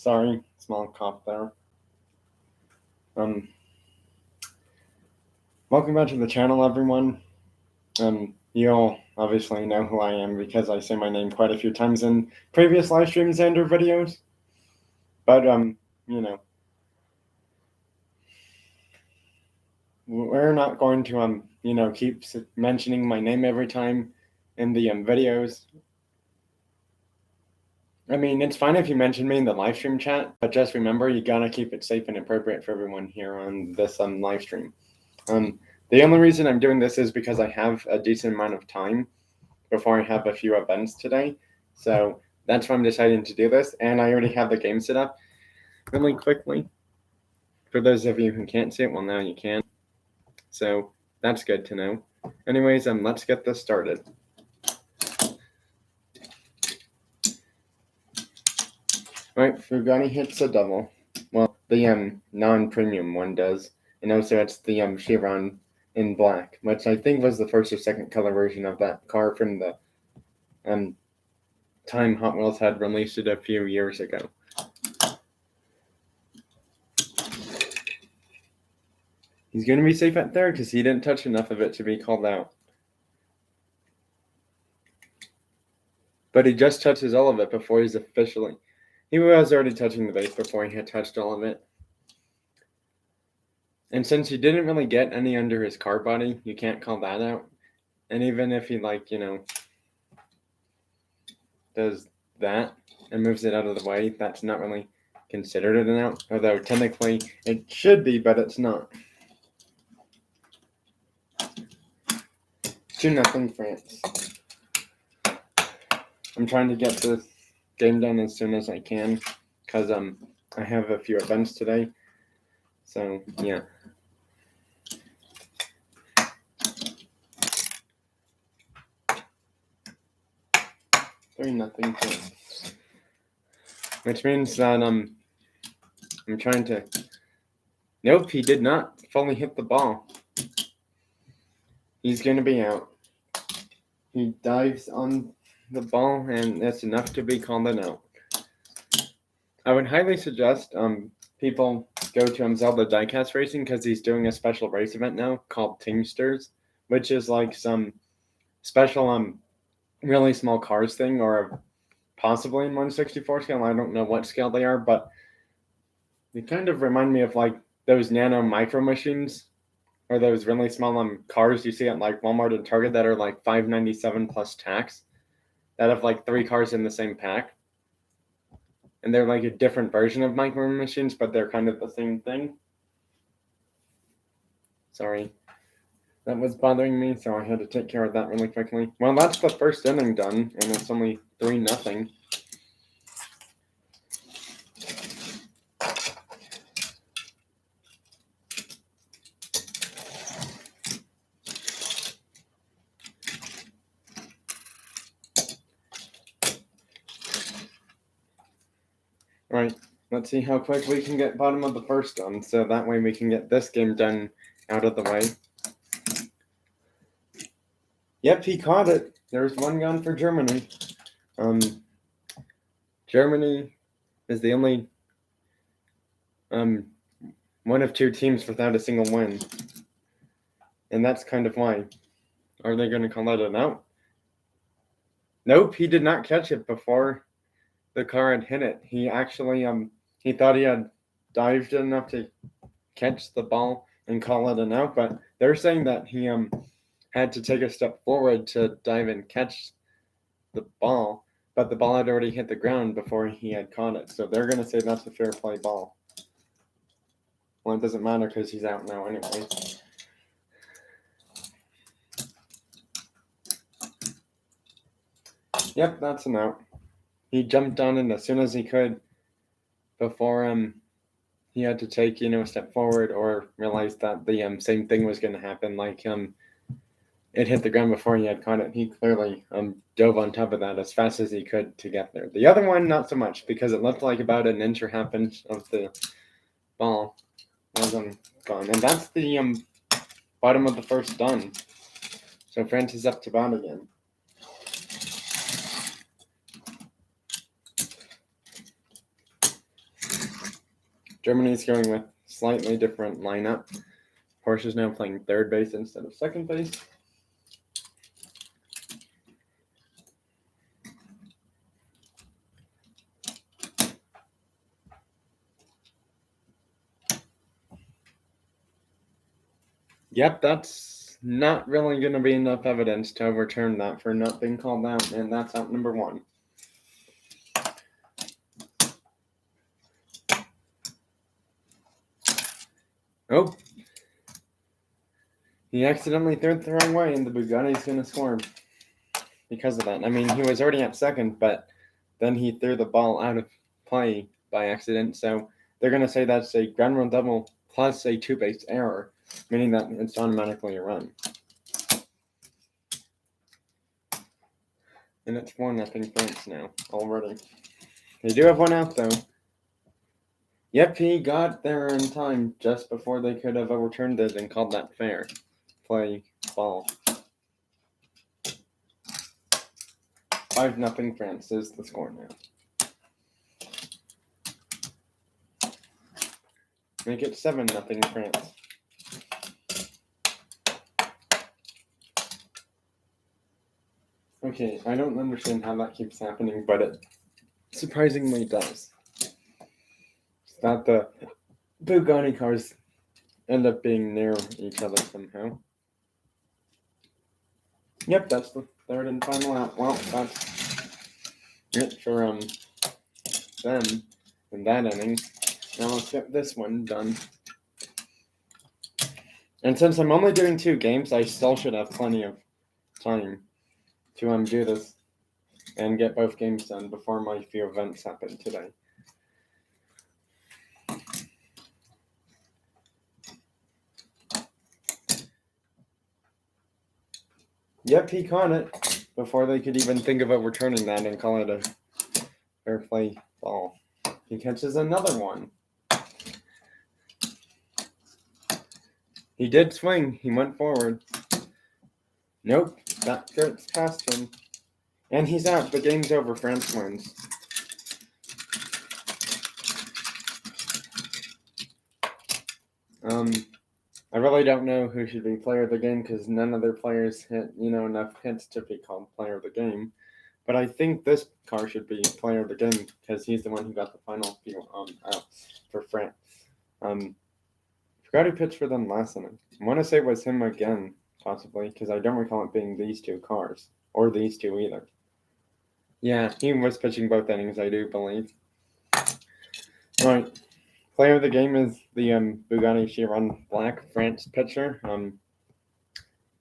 Sorry, small cough there. Welcome back to the channel, everyone. You all obviously know who I am because I say my name quite a few times in previous live streams and or videos. But, we're not going to, keep mentioning my name every time in the videos. I mean, it's fine if you mention me in the live stream chat, but just remember, you gotta keep it safe and appropriate for everyone here on this live stream. The only reason I'm doing this is because I have a decent amount of time before I have a few events today. So that's why I'm deciding to do this. And I already have the game set up really quickly. For those of you who can't see it, well, now you can. So that's good to know. Anyways, let's get this started. Alright, Fugani hits a double. Well, the non-premium one does. And also it's the Chiron in black, which I think was the first or second color version of that car from the time Hot Wheels had released it a few years ago. He's going to be safe at third because he didn't touch enough of it to be called out. But he just touches all of it before he's officially... He was already touching the base before he had touched all of it. And since he didn't really get any under his car body, you can't call that out. And even if he, does that and moves it out of the way, that's not really considered an out. Although technically it should be, but it's not. 2-0 France. I'm trying to get this game done as soon as I can because I have a few events today. So yeah. 3-0 France. Which means that I'm trying to... Nope, he did not fully hit the ball. He's going to be out. He dives on the ball, and that's enough to be called an out. I would highly suggest people go to Zelda Diecast Racing because he's doing a special race event now called Teamsters, which is like some special really small cars thing, or possibly in 1/64 scale. I don't know what scale they are, but they kind of remind me of like those nano micro machines, or those really small cars you see at like Walmart and Target that are like $5.97 plus tax, that have like 3 cars in the same pack. And they're like a different version of micro machines, but they're kind of the same thing. Sorry. That was bothering me, so I had to take care of that really quickly. Well, that's the first inning done, and it's only 3-0. All right, let's see how quick we can get bottom of the first done, so that way we can get this game done out of the way. Yep, he caught it. There's one gone for Germany. Germany is the only one of 2 teams without a single win. And that's kind of why. Are they going to call that an out? Nope, he did not catch it before the car had hit it. He actually he thought he had dived enough to catch the ball and call it an out, but they're saying that he had to take a step forward to dive and catch the ball, but the ball had already hit the ground before he had caught it. So they're going to say that's a fair play ball. Well, it doesn't matter because he's out now anyway. Yep, that's an out. He jumped on it as soon as he could before he had to take, a step forward or realized that the same thing was going to happen. Like it hit the ground before he had caught it. He clearly dove on top of that as fast as he could to get there. The other one, not so much, because it looked like about an inch or half inch of the ball was gone. And that's the bottom of the first done. So France is up to bat again. Germany's going with slightly different lineup. Horsch is now playing third base instead of second base. Yep, that's not really going to be enough evidence to overturn that for not being called out, and that's out number one. Oh, he accidentally threw it the wrong way, and the Bugatti's going to score because of that. I mean, he was already at second, but then he threw the ball out of play by accident, so they're going to say that's a ground rule double plus a two-base error, meaning that it's automatically a run. And it's 4-0 France now, already. They do have one out, though. Yep, he got there in time just before they could have overturned it and called that fair. Play ball. 5-0 France is the score now. Make it 7-0 France. Okay, I don't understand how that keeps happening, but it surprisingly does. It's that the Bugatti cars end up being near each other somehow. Yep, that's the third and final out. Well, that's it for them in that inning. Now let's get this one done. And since I'm only doing 2 games, I still should have plenty of time to do this and get both games done before my few events happen today. Yep, he caught it before they could even think of overturning that and call it a fair play ball. He catches another one. He did swing. He went forward. Nope, that gets past him. And he's out. The game's over. France wins. I really don't know who should be player of the game because none of their players hit, enough hits to be called player of the game. But I think this car should be player of the game because he's the one who got the final few out for France. Forgot who pitched for them last inning. I want to say it was him again, possibly, because I don't recall it being these 2 cars or these 2 either. Yeah, he was pitching both innings, I do believe. All right. Player of the game is the Bugatti Chiron Black France pitcher.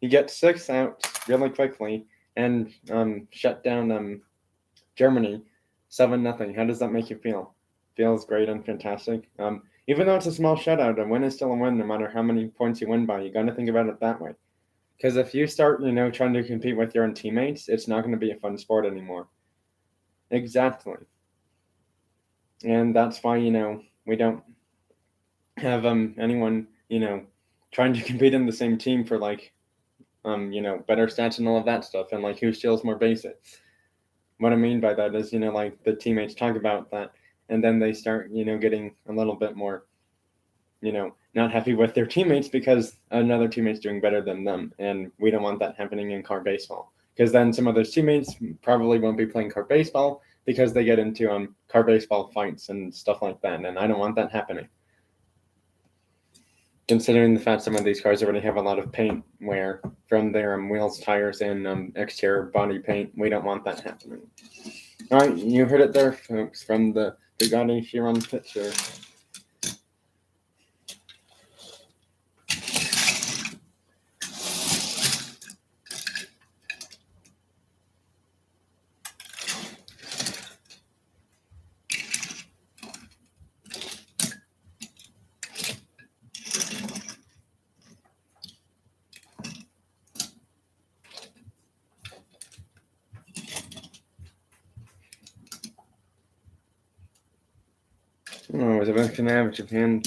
He gets 6 outs really quickly and shut down Germany 7-0. How does that make you feel? Feels great and fantastic. Even though it's a small shutout, a win is still a win no matter how many points you win by. You got to think about it that way. Because if you start, trying to compete with your own teammates, it's not going to be a fun sport anymore. Exactly. And that's why, we don't have anyone, trying to compete in the same team for better stats and all of that stuff and who steals more bases. What I mean by that is, the teammates talk about that and then they start, getting a little bit more, not happy with their teammates because another teammate's doing better than them. And we don't want that happening in car baseball because then some of those teammates probably won't be playing car baseball because they get into car baseball fights and stuff like that. And I don't want that happening. Considering the fact some of these cars already have a lot of paint wear from their wheels, tires, and exterior body paint, we don't want that happening. All right, you heard it there, folks, from the Bugatti Chiron pitcher. Oh, I was about to have Japan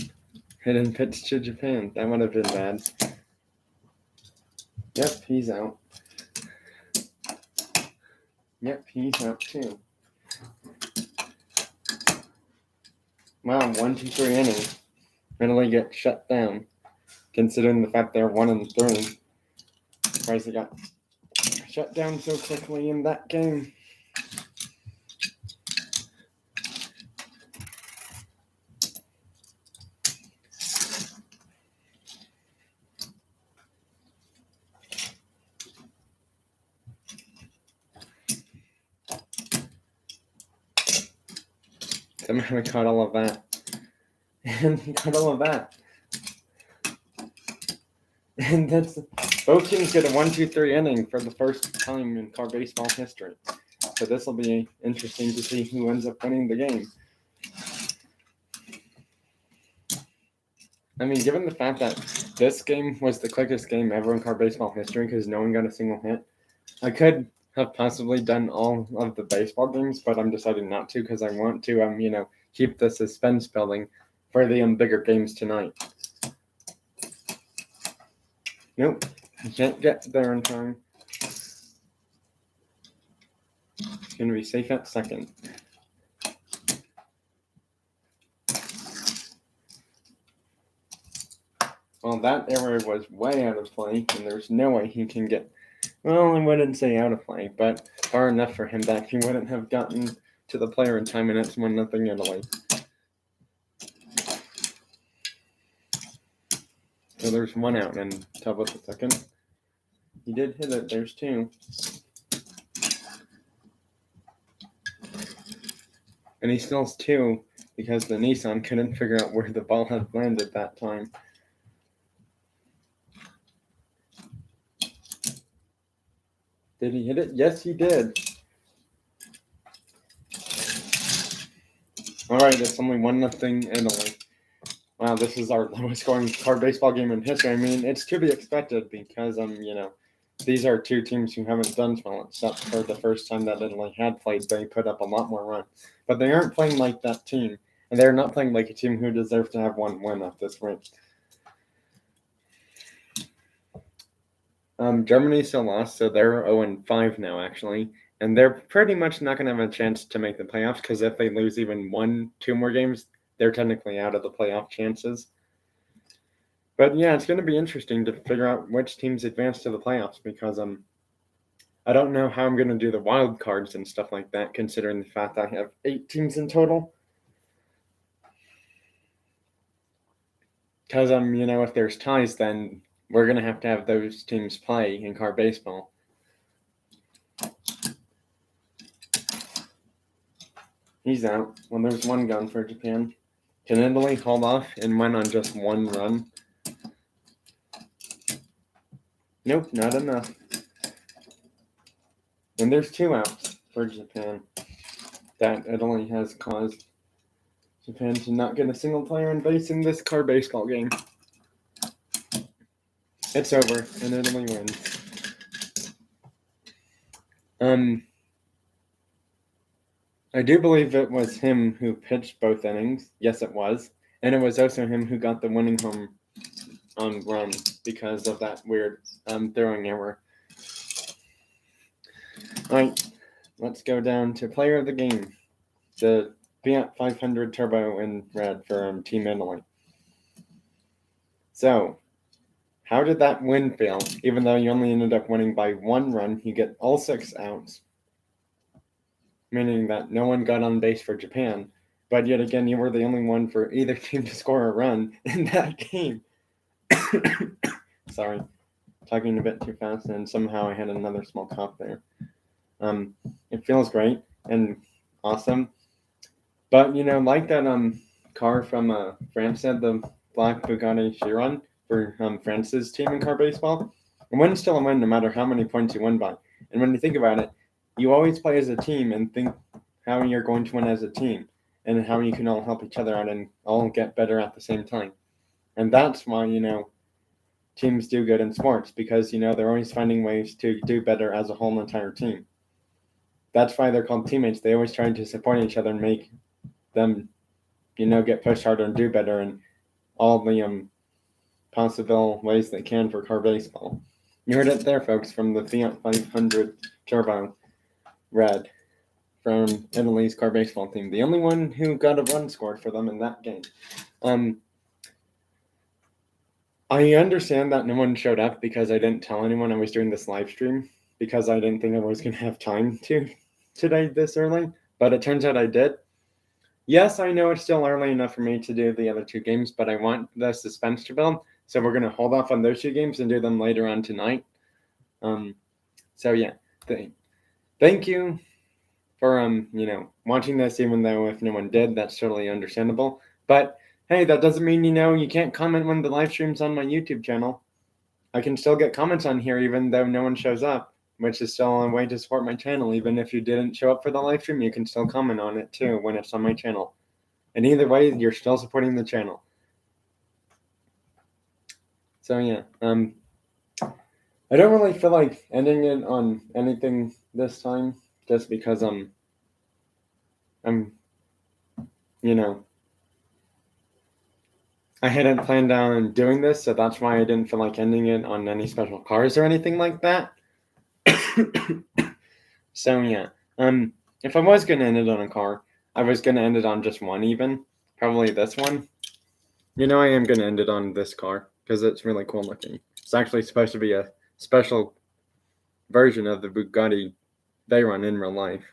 hidden pitch to Japan. That would have been bad. Yep, he's out. Yep, he's out too. Wow, 1, 2, 3 innings. Italy get shut down. Considering the fact they're 1-3. Surprised they got shut down so quickly in that game. Somehow we caught all of that. And got all of that. And that's both teams get a 1, 2, 3 inning for the first time in car baseball history. So this will be interesting to see who ends up winning the game. I mean, given the fact that this game was the quickest game ever in car baseball history because no one got a single hit, I could have possibly done all of the baseball games, but I'm deciding not to because I want to, keep the suspense building for the bigger games tonight. Nope, you can't get there in time. Gonna be safe at second. Well, that error was way out of play, and there's no way he can get. Well, I wouldn't say out of play, but far enough for him that he wouldn't have gotten to the player in time, and it's 1-0 Italy. So there's one out, and top of the second. He did hit it. There's two. And he still has two because the Nissan couldn't figure out where the ball had landed that time. Did he hit it? Yes, he did. All right, it's only 1-0 Italy. Wow, this is our lowest scoring card baseball game in history. I mean, it's to be expected because these are two teams who haven't done well, except for the first time that Italy had played. They put up a lot more runs. But they aren't playing like that team. And they're not playing like a team who deserves to have one win at this rate. Germany still lost, so they're 0-5 now, actually. And they're pretty much not going to have a chance to make the playoffs because if they lose even 1-2 more games, they're technically out of the playoff chances. But yeah, it's going to be interesting to figure out which teams advance to the playoffs because I don't know how I'm going to do the wild cards and stuff like that, considering the fact that I have 8 teams in total. Because if there's ties, then we're going to have those teams play in car baseball. He's out. Well, there's one gone for Japan. Can Italy hold off and win on just one run? Nope, not enough. And there's 2 outs for Japan. That Italy has caused Japan to not get a single player on base in this car baseball game. It's over, and Italy wins. I do believe it was him who pitched both innings. Yes, it was. And it was also him who got the winning home run because of that weird throwing error. All right, let's go down to player of the game. The Fiat 500 Turbo in red for Team Italy. So, how did that win feel? Even though you only ended up winning by 1 run, you get all 6 outs. Meaning that no one got on base for Japan. But yet again, you were the only one for either team to score a run in that game. Sorry, talking a bit too fast, and somehow I had another small cough there. It feels great and awesome. But, like that car from France had the black Bugatti Chiron for France's team in car baseball. A win's still a win no matter how many points you win by. And when you think about it, you always play as a team and think how you're going to win as a team and how you can all help each other out and all get better at the same time. And that's why, teams do good in sports because, they're always finding ways to do better as a whole entire team. That's why they're called teammates. They always try to support each other and make them, get pushed harder and do better in all the possible ways they can for car baseball. You heard it there, folks, from the Fiat 500 Turbo Red. from Italy's car baseball team. The only one who got a run scored for them in that game. I understand that no one showed up because I didn't tell anyone I was doing this live stream because I didn't think I was going to have time to today this early, but it turns out I did. Yes, I know it's still early enough for me to do the other two games, but I want the suspense to build, so we're going to hold off on those two games and do them later on tonight. So yeah, thank you for watching this, even though if no one did, that's totally understandable. But hey, that doesn't mean you can't comment when the live stream's on my YouTube channel. I can still get comments on here even though no one shows up, which is still a way to support my channel. Even if you didn't show up for the live stream, you can still comment on it too when it's on my channel. And either way, you're still supporting the channel. So yeah, I don't really feel like ending it on anything this time, just because I'm I hadn't planned on doing this, so that's why I didn't feel like ending it on any special cars or anything like that. So yeah, if I was gonna end it on a car, I was gonna end it on just one, even probably this one. I am gonna end it on this car because it's really cool looking. It's actually supposed to be a special version of the Bugatti Veyron in real life,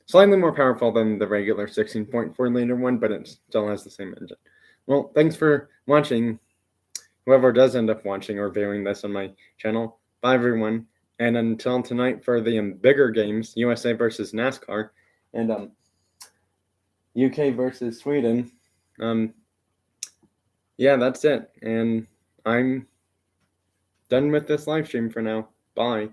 slightly more powerful than the regular 16.4 liter one, but it still has the same engine. Well, thanks for watching. Whoever does end up watching or viewing this on my channel, bye everyone. And until tonight for the bigger games, USA versus NASCAR, and UK versus Sweden. Yeah, that's it. And I'm done with this live stream for now. Bye.